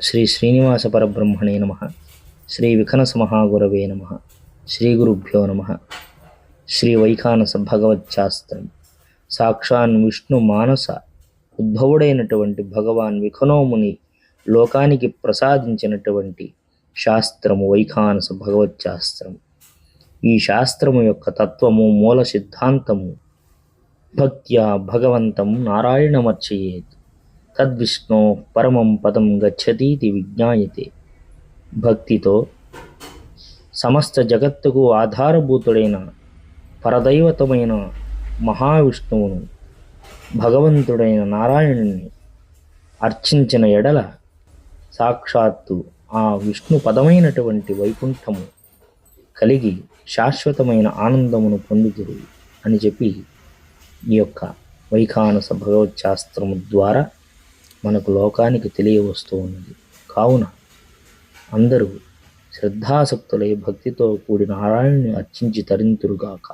శ్రీ శ్రీనివాస పరబ్రహ్మణే నమ. శ్రీ విఖనస మహాగురవే నమ. శ్రీ గురుభ్యో నమ. శ్రీ వైఖానస భగవచ్శాస్త్రం. సాక్షాన్ విష్ణు మానస ఉద్భవుడైనటువంటి భగవాన్ విఖనోముని లోకానికి ప్రసాదించినటువంటి శాస్త్రము వైఖానస భగవచ్శాస్త్రం. ఈ శాస్త్రము యొక్క తత్వము, మూల సిద్ధాంతము భక్త్యా భగవంతం నారాయణమర్చయేత్ తద్విష్ణో పరమం పదం గచ్చతీతి విజ్ఞాయతే. భక్తితో సమస్త జగత్తుకు ఆధారభూతుడైన పరదైవతమైన మహావిష్ణువును, భగవంతుడైన నారాయణుని అర్చించిన ఎడల సాక్షాత్తు ఆ విష్ణు పదమైనటువంటి వైకుంఠము కలిగి శాశ్వతమైన ఆనందమును పొందుదురు అని చెప్పి ఈ యొక్క వైఖానస భగవచ్శాస్త్రము ద్వారా మనకు లోకానికి తెలియవస్తూ ఉన్నది. కావున అందరూ శ్రద్ధాసక్తులై భక్తితో కూడిన నారాయణుని అర్చించి తరింతురుగాక.